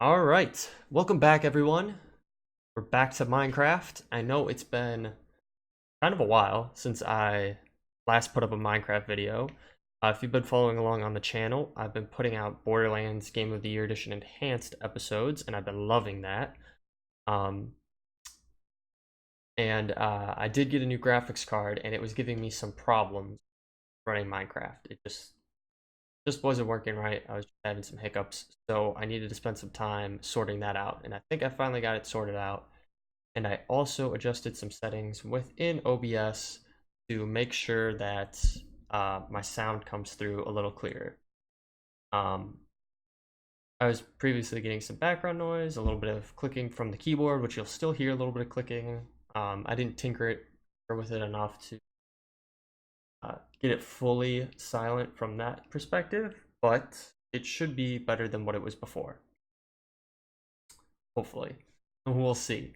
All right, welcome back, everyone. We're back to Minecraft. I know it's been kind of a while since I last put up a Minecraft video. If you've been following along on the channel, I've been putting out Borderlands Game of the Year Edition Enhanced episodes, and I've been loving that. Um, and I did get a new graphics card, and it was giving me some problems running Minecraft. It just wasn't working right. I was having some hiccups, so I needed to spend some time sorting that out, and I think I finally got it sorted out. And I also adjusted some settings within OBS to make sure that my sound comes through a little clearer. Um, I was previously getting some background noise, a little bit of clicking from the keyboard, which you'll still hear a little bit of clicking. I didn't tinker it or with it enough to get it fully silent from that perspective, but it should be better than what it was before. Hopefully, we'll see.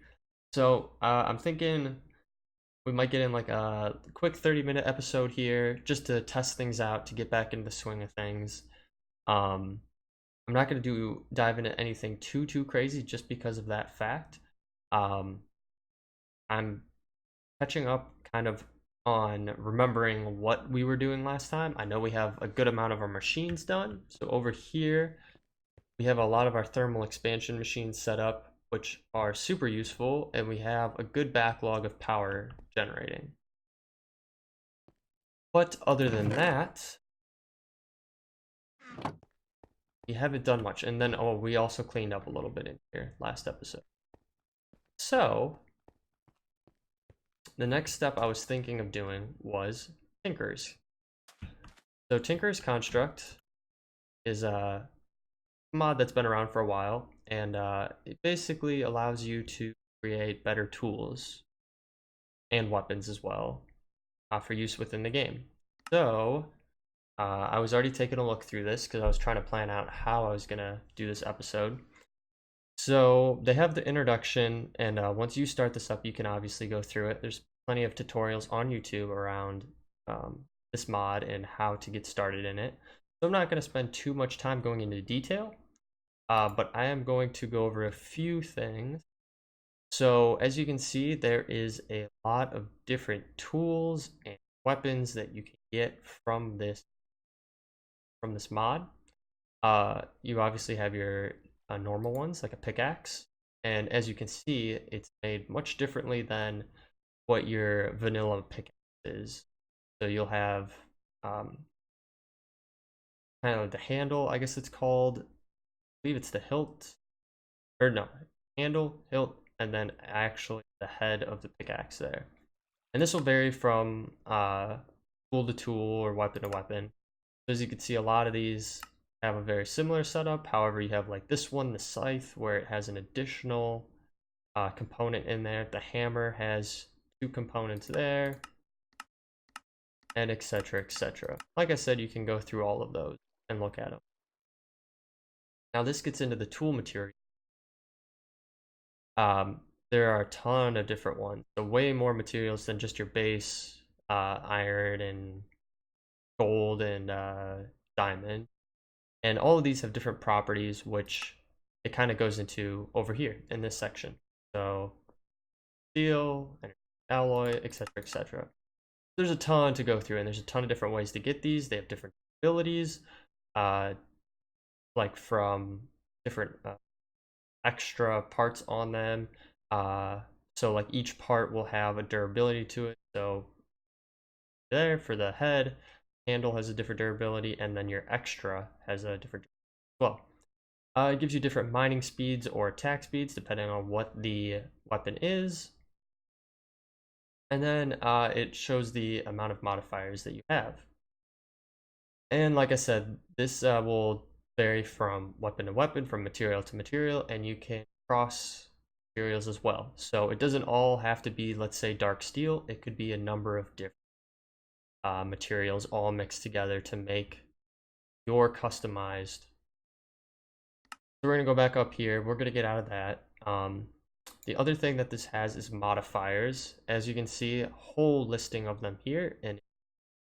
So I'm thinking we might get in like a quick 30-minute episode here just to test things out to get back into the swing of things. Um, I'm not going to dive into anything too crazy just because of that fact. Um, I'm catching up kind of on remembering what we were doing last time. I know we have a good amount of our machines done. So over here, we have a lot of our thermal expansion machines set up, which are super useful, and we have a good backlog of power generating. But other than that, we haven't done much. And then, oh, we also cleaned up a little bit in here last episode. So, the next step I was thinking of doing was Tinkers. So, Tinker's Construct is a mod that's been around for a while, and it basically allows you to create better tools and weapons as well for use within the game. So, I was already taking a look through this because I was trying to plan out how I was going to do this episode. So they have the introduction, and once you start this up, you can obviously go through it. There's plenty of tutorials on YouTube around this mod and how to get started in it. So I'm not going to spend too much time going into detail, but I am going to go over a few things. So as you can see, there is a lot of different tools and weapons that you can get from this mod. You obviously have your normal ones, like a pickaxe. And as you can see, it's made much differently than what your vanilla pickaxe is. So you'll have kind of like the handle, I guess it's called. I believe it's the hilt. Or no, handle, hilt, and then actually the head of the pickaxe there. And this will vary from tool to tool or weapon to weapon. So as you can see, a lot of these have a very similar setup. However, you have like this one, the scythe, where it has an additional component in there. The hammer has two components there, and etc. etc. Like I said, you can go through all of those and look at them. Now this gets into the tool material. There are a ton of different ones. So way more materials than just your base iron and gold and diamond. And all of these have different properties, which it kind of goes into over here in this section. So steel, alloy, etc., etc. There's a ton to go through, and there's a ton of different ways to get these. They have different abilities, uh, like from different extra parts on them. So like each part will have a durability to it. So there for the head, handle has a different durability, and then your extra has a different. Well, it gives you different mining speeds or attack speeds depending on what the weapon is. And then it shows the amount of modifiers that you have. And like I said, this will vary from weapon to weapon, from material to material, and you can cross materials as well. So it doesn't all have to be, let's say, dark steel. It could be a number of different materials all mixed together to make your customized. So we're going to go back up here. We're going to get out of that. The other thing that this has is modifiers. As you can see, a whole listing of them here, and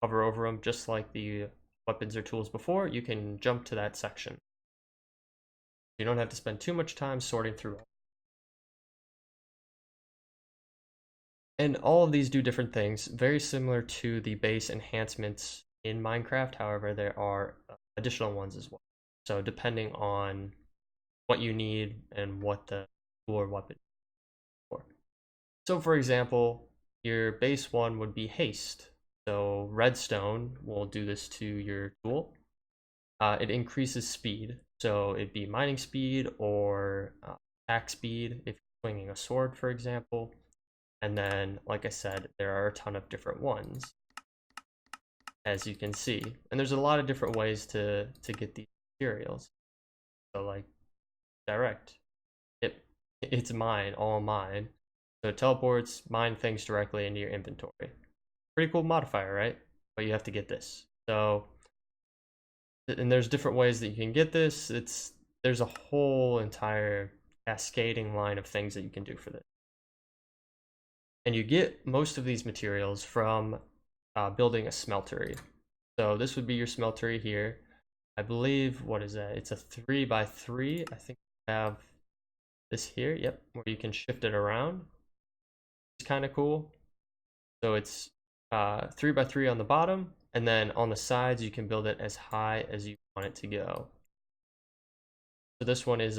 hover over them just like the weapons or tools before. You can jump to that section. You don't have to spend too much time sorting through. And all of these do different things, very similar to the base enhancements in Minecraft. However, there are additional ones as well. So depending on what you need and what the tool or weapon is for. So for example, your base one would be haste. So redstone will do this to your tool. It increases speed. So it'd be mining speed or attack speed if you're swinging a sword, for example. And then, like I said, there are a ton of different ones, as you can see. And there's a lot of different ways to get these materials. So like direct, it's mine, all mine. So it teleports mine things directly into your inventory. Pretty cool modifier, right? But you have to get this. So, and there's different ways that you can get this. There's a whole entire cascading line of things that you can do for this. And you get most of these materials from building a smeltery. So this would be your smeltery here. I believe, what is that? It's a 3x3. I think we have this here, yep, where you can shift it around. It's kind of cool. So it's 3x3 on the bottom, and then on the sides you can build it as high as you want it to go. So this one is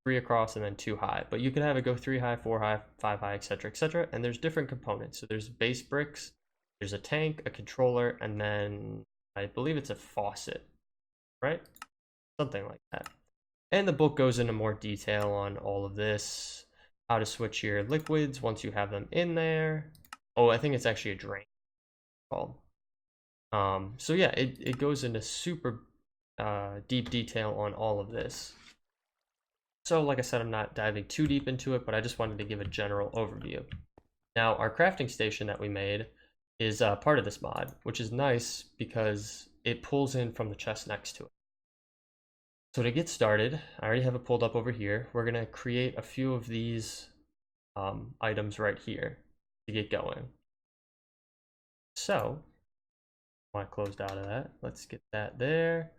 3 across and then 2 high, but you can have it go 3 high, 4 high, 5 high, etc., and there's different components. So there's base bricks, there's a tank, a controller, and then I believe it's a faucet, right? Something like that. And the book goes into more detail on all of this, how to switch your liquids once you have them in there. Oh, I think it's actually a drain called. So yeah, it goes into super deep detail on all of this. So like I said, I'm not diving too deep into it, but I just wanted to give a general overview. Now, our crafting station that we made is part of this mod, which is nice because it pulls in from the chest next to it. So to get started, I already have it pulled up over here. We're going to create a few of these items right here to get going. So, I closed out of that. Let's get that there.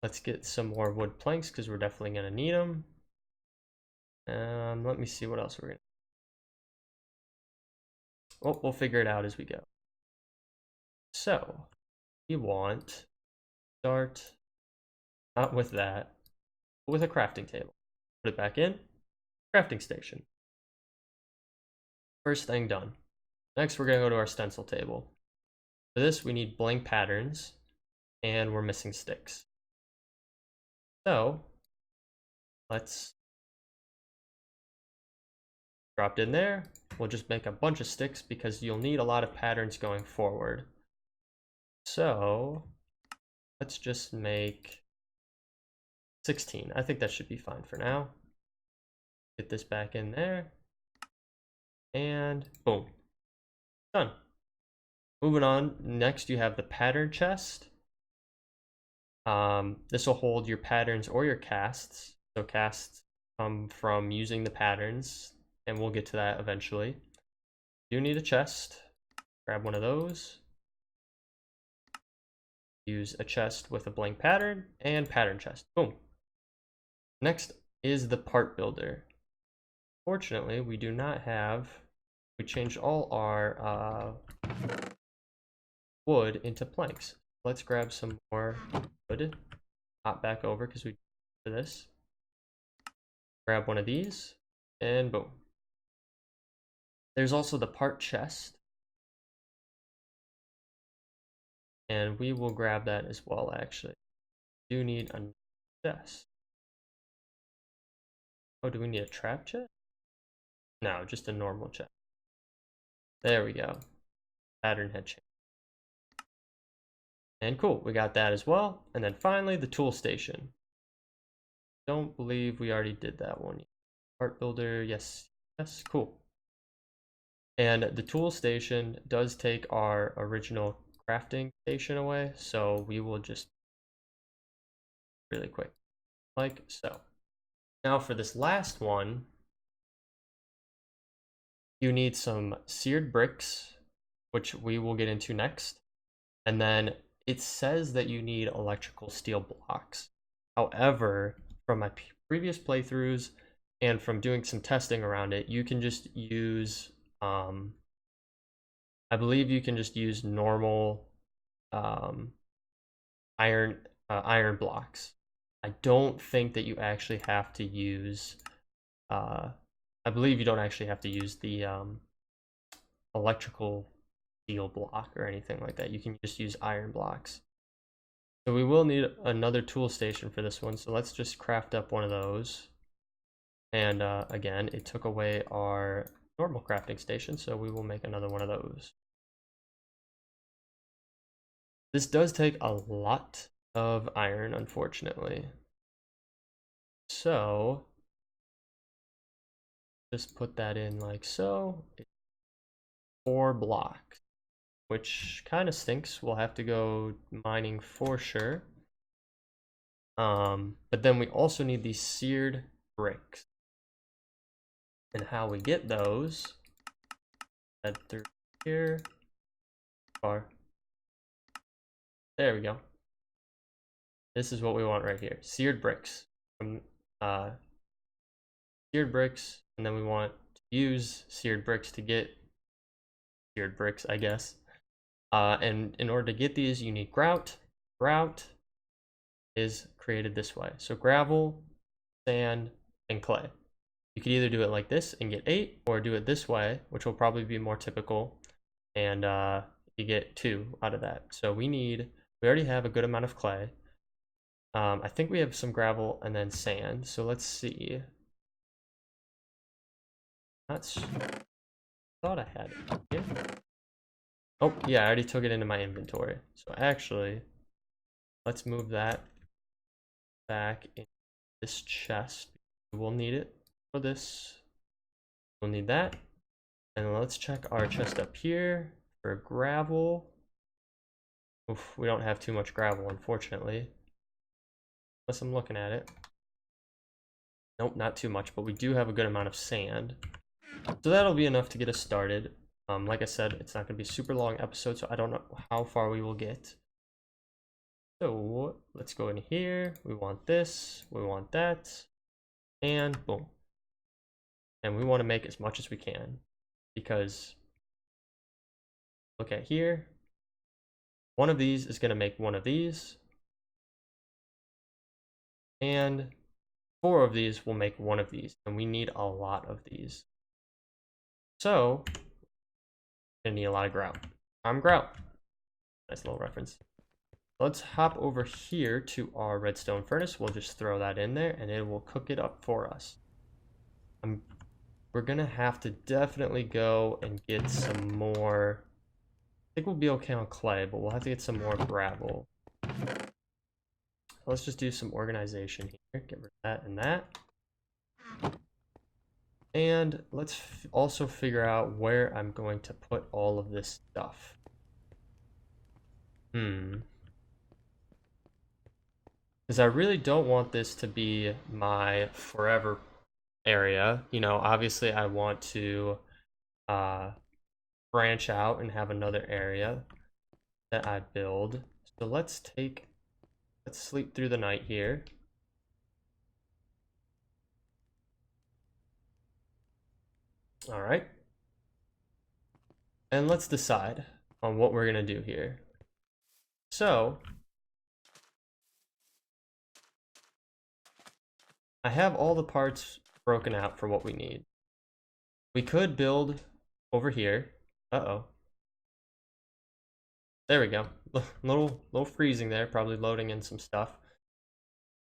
Let's get some more wood planks because we're definitely going to need them. Let me see what else we're going to. Oh, we'll figure it out as we go. So, we want start not with that, but with a crafting table. Put it back in, crafting station. First thing done. Next, we're going to go to our stencil table. For this, we need blank patterns, and we're missing sticks. So, let's drop it in there. We'll just make a bunch of sticks because you'll need a lot of patterns going forward. So, let's just make 16. I think that should be fine for now. Get this back in there. And boom. Done. Moving on, next you have the pattern chest. This will hold your patterns or your casts. So casts come from using the patterns, and we'll get to that eventually. You need a chest. Grab one of those. Use a chest with a blank pattern and pattern chest. Boom. Next is the part builder. Fortunately, we do not have, we changed all our wood into planks. Let's grab some more wood. Hop back over because we do this. Grab one of these and boom. There's also the part chest. And we will grab that as well, actually. We do need a chest. Oh, do we need a trap chest? No, just a normal chest. There we go. Pattern had changed. And cool, we got that as well. And then finally, the tool station. Don't believe we already did that one yet. Part builder, yes, yes, cool. And the tool station does take our original crafting station away, so we will just really quick, like so. Now for this last one, you need some seared bricks, which we will get into next. And then it says that you need electrical steel blocks. However, from my previous playthroughs and from doing some testing around it, you can just use, I believe you can just use normal um, iron blocks. I don't think that you actually have to use, I believe you don't actually have to use the electrical steel block or anything like that. You can just use iron blocks. So we will need another tool station for this one, so let's just craft up one of those. And again, it took away our normal crafting station, so we will make another one of those. This does take a lot of iron, unfortunately. So just put that in like so. 4 blocks, which kind of stinks. We'll have to go mining for sure. But then we also need these seared bricks. And how we get those, head through here, far. There we go. This is what we want right here. Seared bricks. Seared bricks, and then we want to use seared bricks to get seared bricks, I guess. And in order to get these, you need grout. Grout is created this way. So gravel, sand, and clay. You could either do it like this and get 8, or do it this way, which will probably be more typical, and you get 2 out of that. So we already have a good amount of clay. I think we have some gravel and then sand. So let's see. Thought I had it here. Oh, yeah, I already took it into my inventory. So actually, let's move that back in this chest. We'll need it for this. We'll need that. And let's check our chest up here for gravel. Oof, we don't have too much gravel, unfortunately. Unless I'm looking at it. Nope, not too much, but we do have a good amount of sand. So that'll be enough to get us started. Like I said, it's not going to be a super long episode, so I don't know how far we will get. So let's go in here. We want this, we want that, and boom. And we want to make as much as we can, because look at here. One of these is going to make one of these, and 4 of these will make one of these, and we need a lot of these. So we're gonna need a lot of grout. Grout. Nice little reference. Let's hop over here to our redstone furnace. We'll just throw that in there and it will cook it up for us. We're gonna have to definitely go and get some more. I think we'll be okay on clay, but we'll have to get some more gravel. Let's just do some organization here. Get rid of that and that. And let's also figure out where I'm going to put all of this stuff. Because I really don't want this to be my forever area. You know, obviously I want to branch out and have another area that I build. So let's sleep through the night here. All right. And let's decide on what we're going to do here. So I have all the parts broken out for what we need. We could build over here. Uh-oh. There we go. Little freezing there, probably loading in some stuff.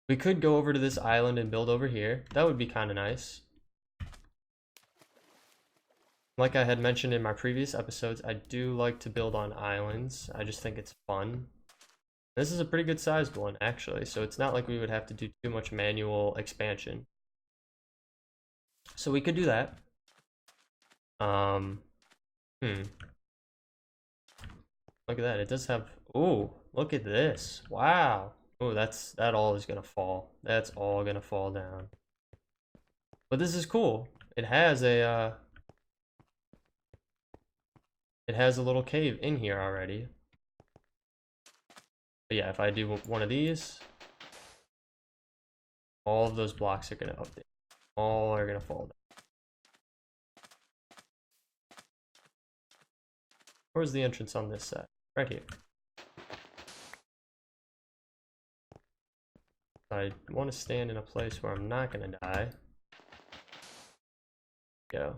We could go over to this island and build over here. That would be kind of nice. Like I had mentioned in my previous episodes, I do like to build on islands. I just think it's fun. This is a pretty good sized one, actually, so it's not like we would have to do too much manual expansion. So we could do that. Look at that, it does have, ooh, look at this. Wow. Oh, that all is gonna fall. That's all gonna fall down. But this is cool. It has a little cave in here already. But yeah, if I do one of these, all of those blocks are going to update. All are going to fall down. Where's the entrance on this side? Right here. I want to stand in a place where I'm not going to die. Go.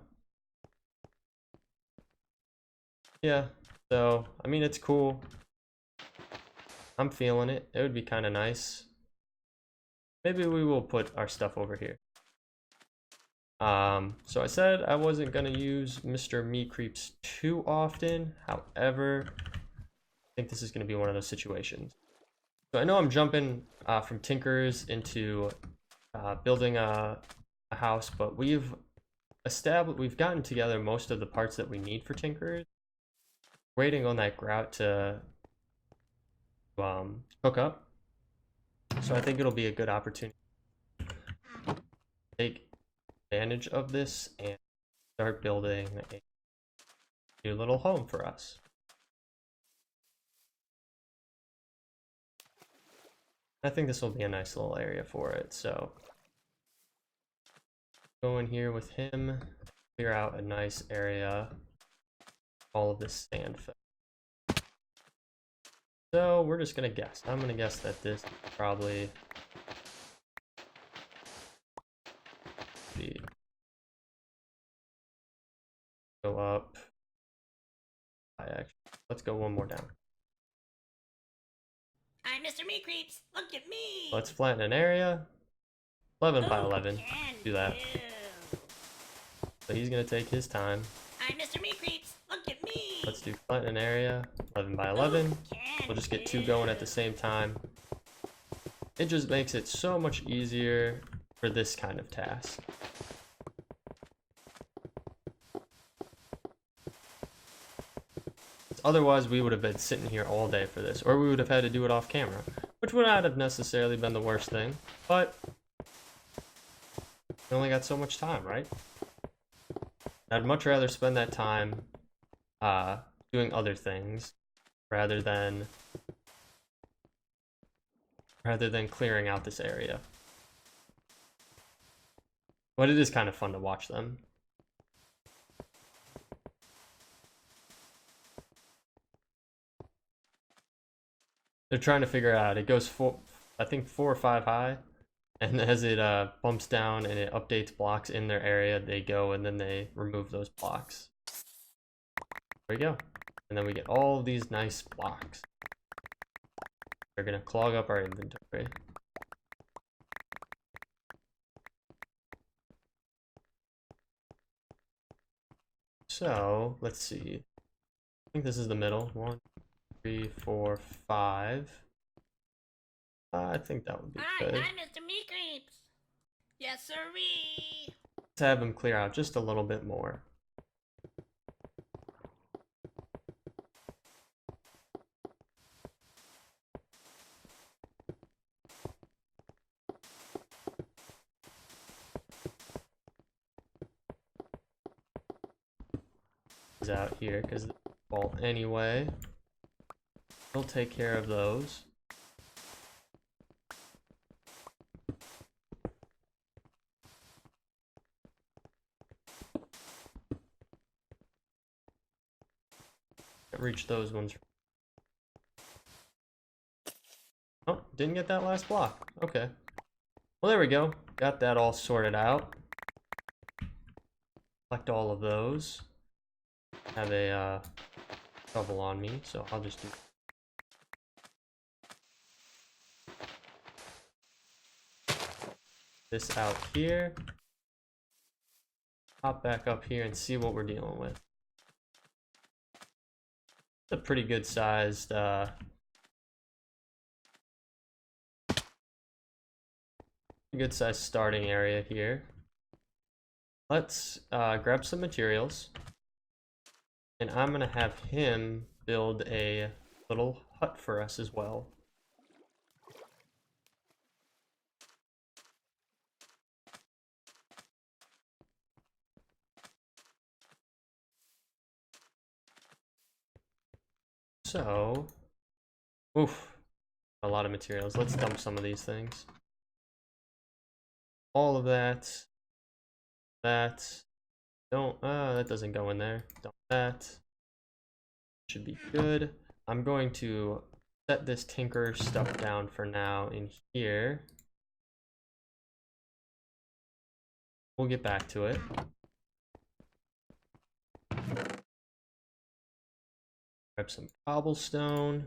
Yeah, so, I mean, it's cool. I'm feeling it. It would be kind of nice. Maybe we will put our stuff over here. So I said I wasn't going to use Mr. Me Creeps too often. However, I think this is going to be one of those situations. So I know I'm jumping from Tinkers into building a house, but we've gotten together most of the parts that we need for Tinkers. Waiting on that grout to hook up. So I think it'll be a good opportunity to take advantage of this and start building a new little home for us. I think this will be a nice little area for it, so go in here with him, clear out a nice area, all of this sand fill. So we're just gonna guess. I'm gonna guess that this probably be go up. Let's go one more down. I'm Mr. Me Creeps. Look at me. Let's flatten an area. 11 by 11. Do that. So he's gonna take his time. I'm Mr. Me Creeps. Look at me. Let's do flatten an area. 11 by 11. We'll just get 2 going at the same time. It just makes it so much easier for this kind of task. Otherwise, we would have been sitting here all day for this, or we would have had to do it off camera, which would not have necessarily been the worst thing, but we only got so much time, right? I'd much rather spend that time doing other things rather than clearing out this area. But it is kind of fun to watch them. They're trying to figure out. It goes I think 4 or 5 high, and as it bumps down and it updates blocks in their area, they go and then they remove those blocks. There we go. And then we get all of these nice blocks. They're gonna clog up our inventory. So let's see. I think this is the middle. 1, 3, 4, 5. I think that would be good. I'm Mr. Me Creeps. Yes, sirree. Let's have him clear out just a little bit more. Out here because the fault anyway. We'll take care of those. Can't reach those ones. Oh, didn't get that last block. Okay. Well, there we go. Got that all sorted out. Collect all of those. Have a shovel on me, so I'll just do this out here. Hop back up here and see what we're dealing with. It's a pretty good sized starting area here. Let's grab some materials. And I'm gonna have him build a little hut for us as well. So, oof, a lot of materials. Let's dump some of these things. all of that. That. Don't, that doesn't go in there. Don't that. Should be good. I'm going to set this tinker stuff down for now in here. We'll get back to it. Grab some cobblestone.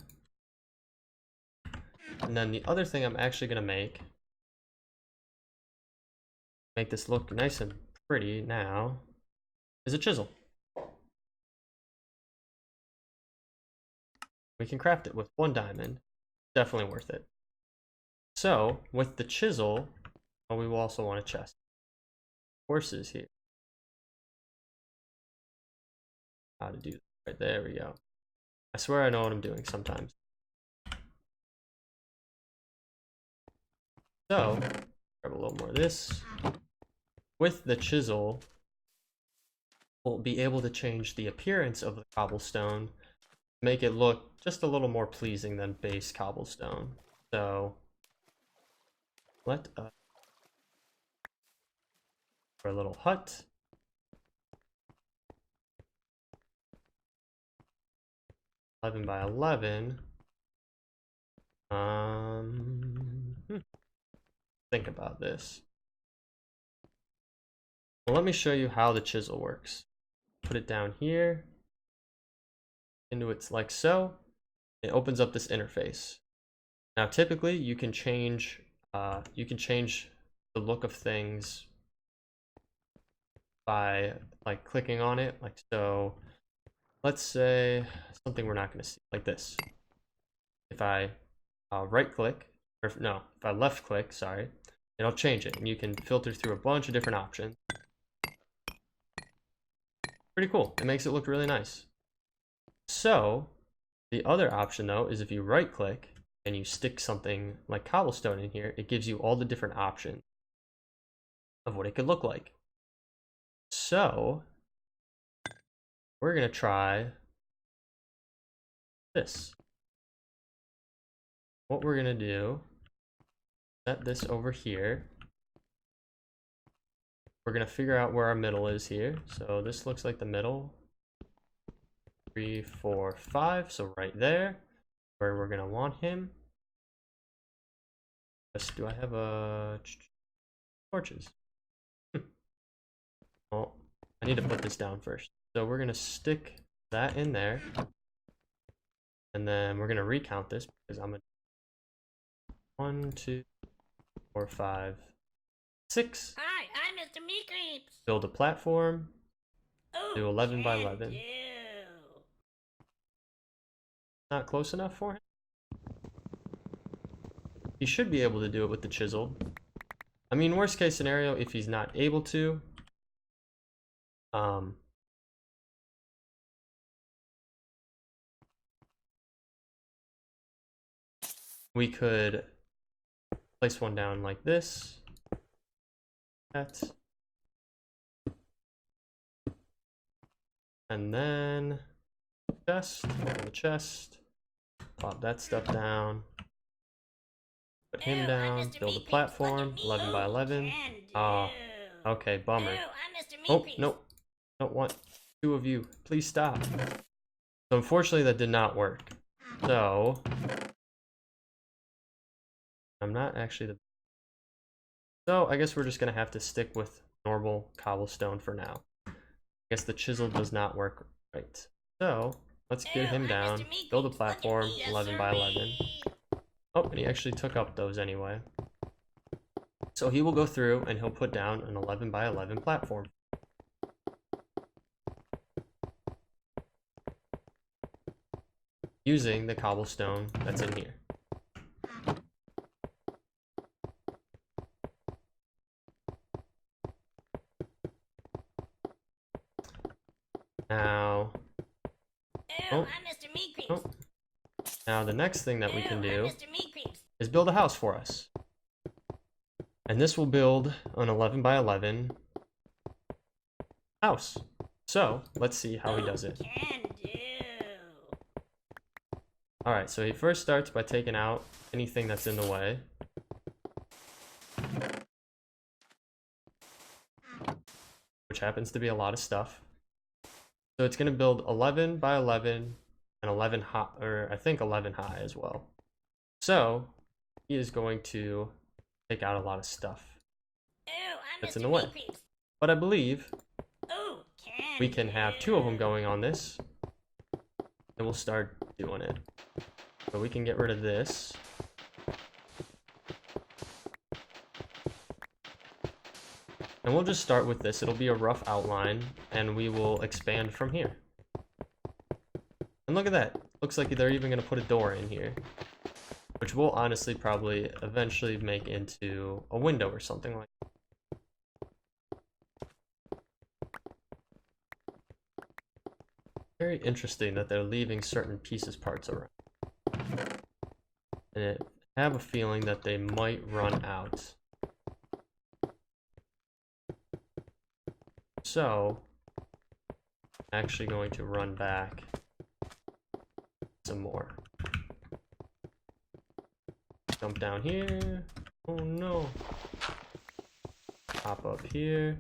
And then the other thing I'm actually going to make this look nice and pretty now, is a chisel. We can craft it with 1 diamond. Definitely worth it. So, with the chisel, we will also want a chest. Horses here. How to do that. Right, there we go. I swear I know what I'm doing sometimes. So, grab a little more of this. With the chisel, we'll be able to change the appearance of the cobblestone, make it look just a little more pleasing than base cobblestone. So, let us for a little hut. By 11. Think about this. Well, let me show you how the chisel works. Put it down here. Into its like so. It opens up this interface. Now, typically, you can change the look of things by like clicking on it, like so. Let's say something we're not going to see, like this. If I right click, or no, if I left click, sorry, it'll change it, and you can filter through a bunch of different options. Pretty cool. It makes it look really nice. So the other option though is if you right click and you stick something like cobblestone in here, it gives you all the different options of what it could look like. So we're gonna try this. What we're gonna do, set this over here. We're gonna figure out where our middle is here. So this looks like the middle. 3, 4, 5. So right there, where we're gonna want him. Do I have a torches? Oh, I need to put this down first. So we're gonna stick that in there, and then we're gonna recount this because I'm gonna 1, 2, 4, 5, 6. Hi, I'm Mr. Meat Creeps. Build a platform. Oh, Do 11 by 11. do. Not close enough for him. He should be able to do it with the chisel. I mean, worst case scenario, if he's not able to, we could place one down like this. That. And then chest, open the chest, pop that stuff down, put him down, build a platform, 11 by 11. Oh, okay, bummer. Oh, nope, don't want 2 of you. Please stop. So unfortunately that did not work. So I'm not actually the... So I guess we're just gonna have to stick with normal cobblestone for now. I guess the chisel does not work right. So let's get him down, build a platform, 11 by 11. Oh, and he actually took up those anyway. So he will go through and he'll put down an 11 by 11 platform. Using the cobblestone that's in here. Now, now the next thing that we can do is build a house for us. And this will build an 11 by 11 house. So let's see how he does it. Alright, so he first starts by taking out anything that's in the way. which happens to be a lot of stuff. So it's going to build 11 by 11 and 11 high, or I think 11 high as well. So he is going to take out a lot of stuff Ooh, I'm that's Mr. in the way. Meat Creeps. But I believe Ooh, we can have 2 of them going on this, and we'll start doing it. So we can get rid of this. And we'll just start with this. It'll be a rough outline, and we will expand from here. And look at that. Looks like they're even going to put a door in here, which we'll honestly probably eventually make into a window or something like that. Very interesting that they're leaving certain parts around. And I have a feeling that they might run out. So, I'm actually going to run back some more. Jump down here. Oh no. Pop up here.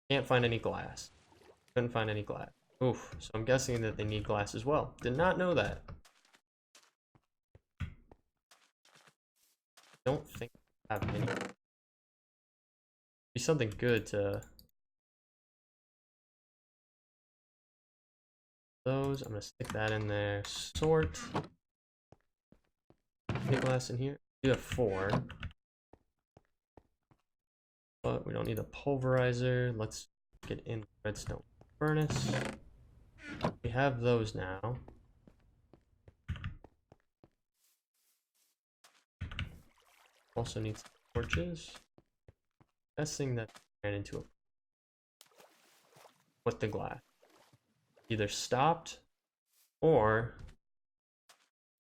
Can't find any glass. Couldn't find any glass. Oof. So I'm guessing that they need glass as well. Did not know that. Don't think I have any. Be something good to. Those. I'm gonna stick that in there. Sort. Any glass in here? We have 4. But we don't need a pulverizer. Let's get in the redstone furnace. We have those now. Also need some torches. Best thing that ran into a with the glass. Either stopped or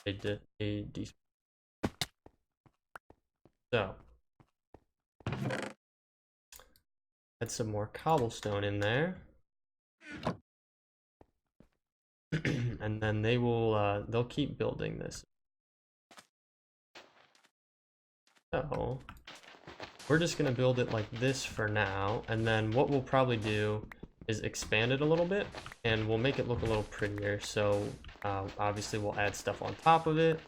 they did a decent. So add some more cobblestone in there. And then they will they'll keep building this. So we're just gonna build it like this for now, and then what we'll probably do is expand it a little bit, and we'll make it look a little prettier. So obviously we'll add stuff on top of it.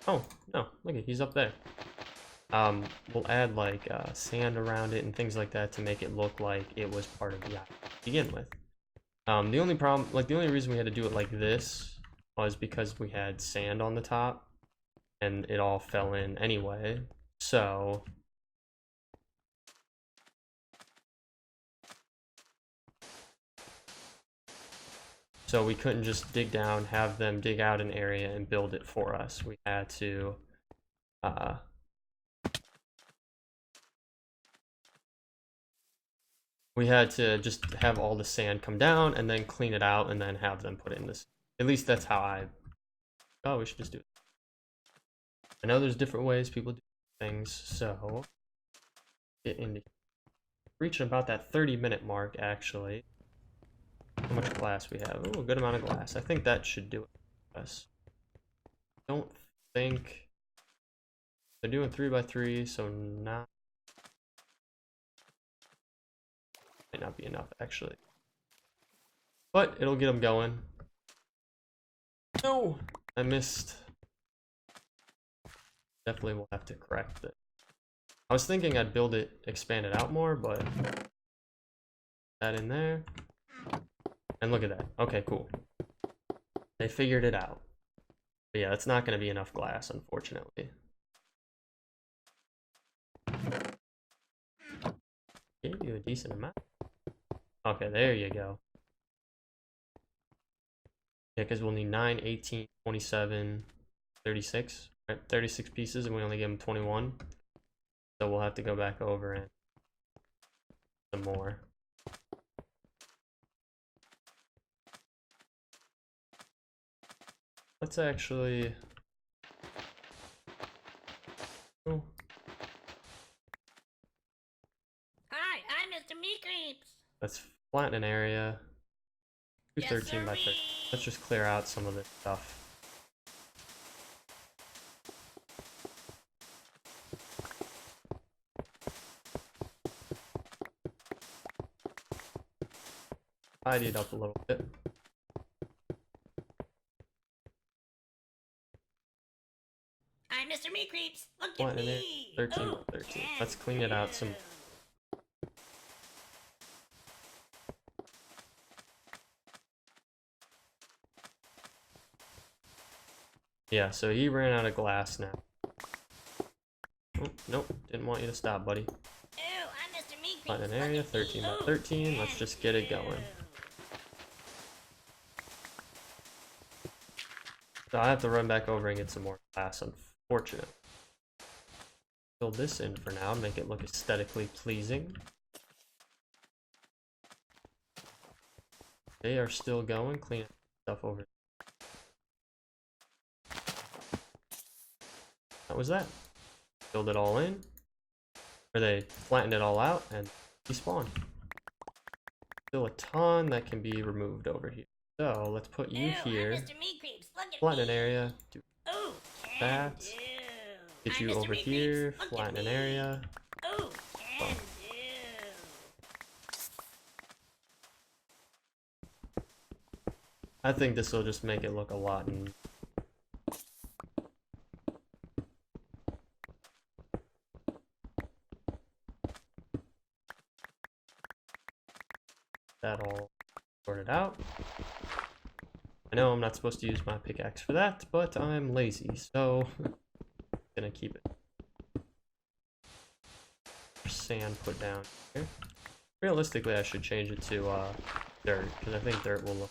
Oh no, look at, he's up there. We'll add like sand around it and things like that to make it look like it was part of the island to begin with. The only problem, like the only reason we had to do it like this was because we had sand on the top and it all fell in anyway. So we couldn't just dig down, have them dig out an area and build it for us. We had to just have all the sand come down and then clean it out and then have them put it in this. At least that's how I. Oh, we should just do it. I know there's different ways people do things, so get into reaching about that 30-minute mark actually. How much glass we have? Oh, a good amount of glass. I think that should do it for us. Don't think they're doing 3x3, so not might not be enough actually, but it'll get them going. No, I missed. Definitely will have to correct it. I was thinking I'd build it, expand it out more, but that in there. And look at that. Okay, cool. They figured it out. But yeah, that's not going to be enough glass, unfortunately. Gave you a decent amount. Okay, there you go. Yeah, because we'll need 9, 18, 27, 36. Right? 36 pieces, and we only give them 21. So we'll have to go back over and some more. Let's actually. Oh. Hi, I'm Mr. Meat Creeps. Let's flatten an area. Do Yes, 13 by 30. sirree. Let's just clear out some of this stuff. tidy it up a little bit. I'm Mr. Meat Creeps. Look What at in there? me. 13 Oh, by 13. can Let's clean it out some. do. Yeah, so he ran out of glass now. Oh, nope, didn't want you to stop, buddy. Oh, I'm Mr. Meat Creeps. Find an Look area, at me. 13 by Oh, 13. Let's can just get it going. do. So I have to run back over and get some more glass, unfortunate. Fill this in for now, make it look aesthetically pleasing. They are still going, cleaning stuff over. That was that. Filled it all in. Or they flattened it all out and despawned. Still a ton that can be removed over here. So let's put you Oh, here. I'm Mr. Meat Creeps. Look at Flatten me. an area. Do Oh, can that. do. Get I'm you Mr. over Meat here. Creeps. Look at Flatten an me. area. Oh, can do. I think this will just make it look a lot. That all sorted out. I know I'm not supposed to use my pickaxe for that, but I'm lazy, so I'm gonna keep it. Sand put down here. Realistically, I should change it to dirt, because I think dirt will look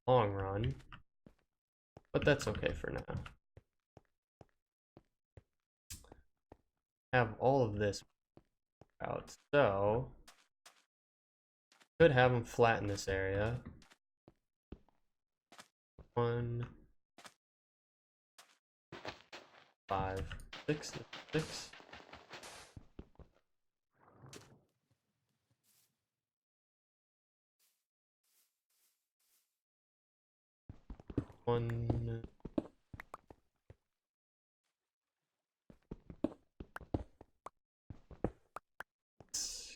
long run. But that's okay for now. Have all of this out, so could have them flatten this area. 1, 5, 6, 6. One.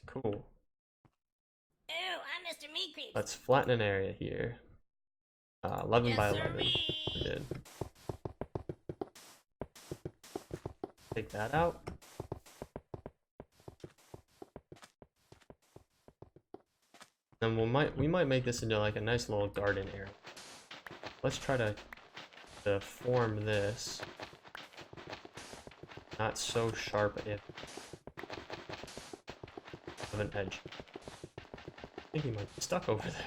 Cool. Oh, I'm Mr. Meat Creeps. Let's flatten an area here. 11 by 11. Sir-ree. We did. Take that out. Then we might make this into like a nice little garden area. Let's try to form this. Not so sharp of an edge. I think he might be stuck over there.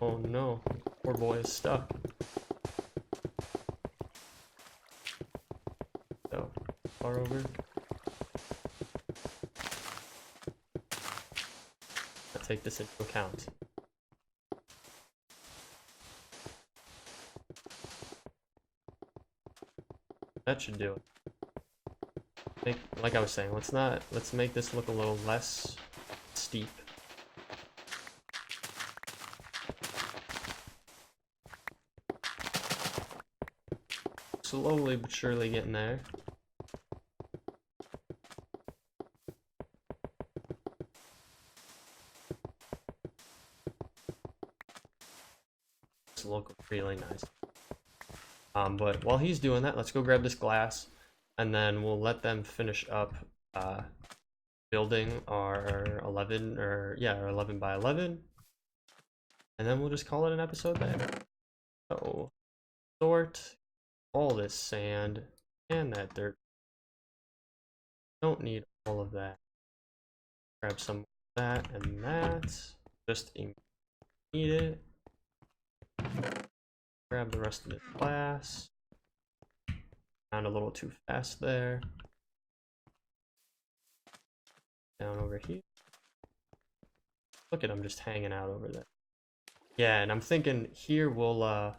Oh no, poor boy is stuck. So, far over. I'll take this into account. That should do it. Like I was saying, let's make this look a little less steep. Slowly but surely getting there. This look really nice. But while he's doing that, let's go grab this glass, and then we'll let them finish up building our 11 or yeah, our 11 by 11, and then we'll just call it an episode there. So sort all this sand and that dirt. Don't need all of that. Grab some of that and that. Just need it. Grab the rest of the glass. Found a little too fast there. Down over here. Look at him just hanging out over there. Yeah, and I'm thinking here we'll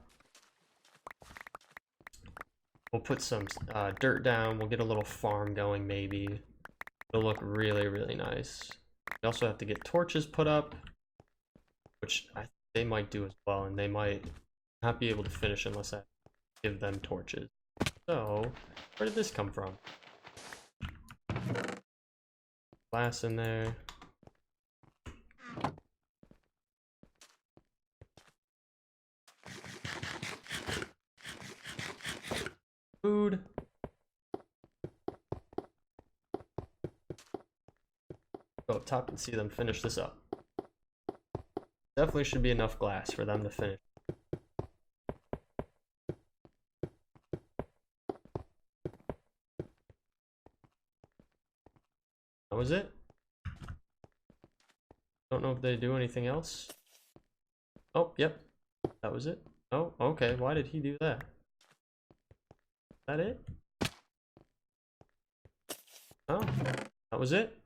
put some dirt down. We'll get a little farm going maybe. It'll look really, really nice. We also have to get torches put up, which they might do as well, and they might not be able to finish unless I give them torches. So, where did this come from? glass in there. Food. Go up top and see them finish this up. Definitely should be enough glass for them to finish. That was it. Don't know if they do anything else. Oh, yep. That was it. Oh, okay. Why did he do that? Is that it? Oh, that was it.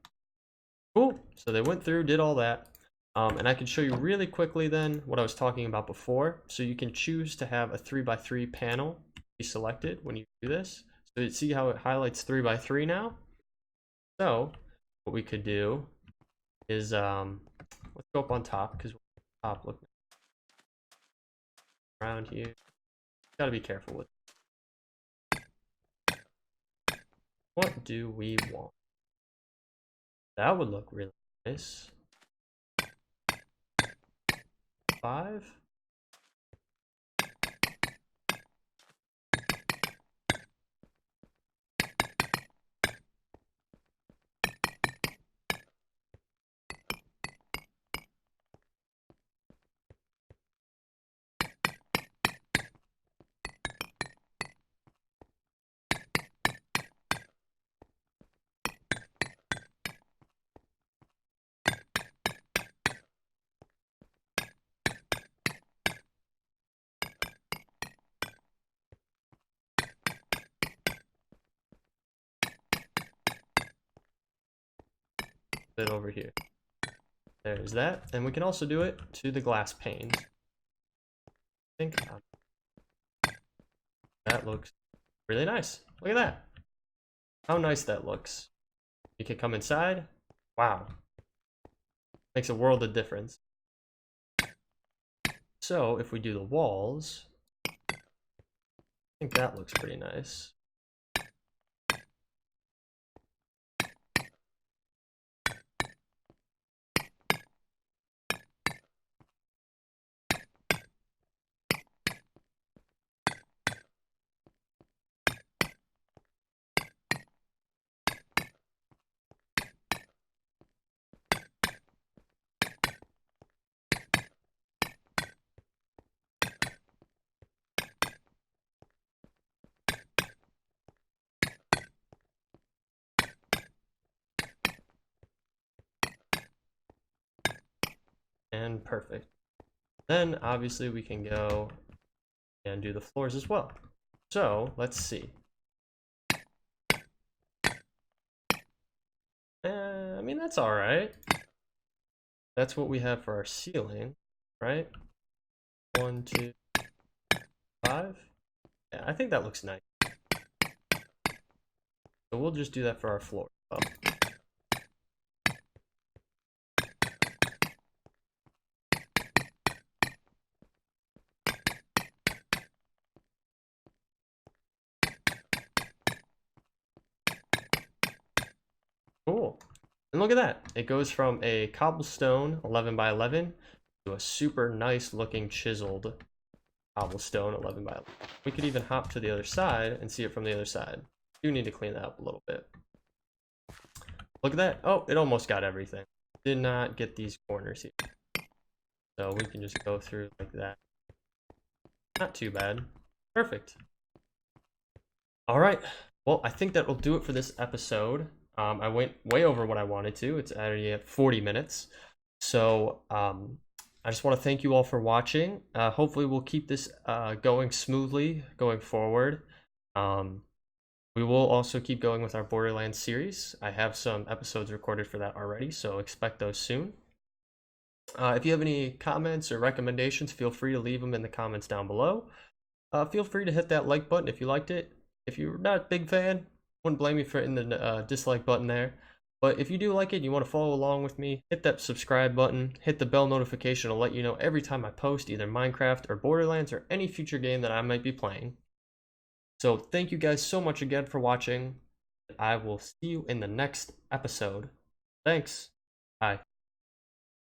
Cool. So they went through, did all that. And I can show you really quickly then what I was talking about before. So you can choose to have a 3x3 panel be selected when you do this. So you see how it highlights 3x3 now? So what we could do is let's go up on top because top look around here. Gotta be careful with it. What do we want? That would look really nice. 5. Bit over here. There's that, and we can also do it to the glass panes. I think that looks really nice. Look at that. How nice that looks. You can come inside. Wow. Makes a world of difference. So if we do the walls, I think that looks pretty nice. And perfect. Then obviously we can go and do the floors as well. So let's see. I mean, that's all right. That's what we have for our ceiling, right? 1, 2, 5. Yeah, I think that looks nice. So we'll just do that for our floor. Oh. Cool. And look at that. It goes from a cobblestone 11 by 11 to a super nice looking chiseled cobblestone 11 by 11. We could even hop to the other side and see it from the other side. Do need to clean that up a little bit. Look at that. Oh, it almost got everything. Did not get these corners here. So we can just go through like that. Not too bad. Perfect. All right. Well, I think that will do it for this episode. I went way over what I wanted to. It's already at 40 minutes. So I just want to thank you all for watching. Hopefully we'll keep this going smoothly going forward. We will also keep going with our Borderlands series. I have some episodes recorded for that already, so expect those soon. If you have any comments or recommendations, feel free to leave them in the comments down below. Feel free to hit that like button if you liked it. If you're not a big fan, wouldn't blame you for hitting the dislike button there. But if you do like it and you want to follow along with me, hit that subscribe button, hit the bell notification to let you know every time I post either Minecraft or Borderlands or any future game that I might be playing. So thank you guys so much again for watching. I will see you in the next episode. Thanks. Bye.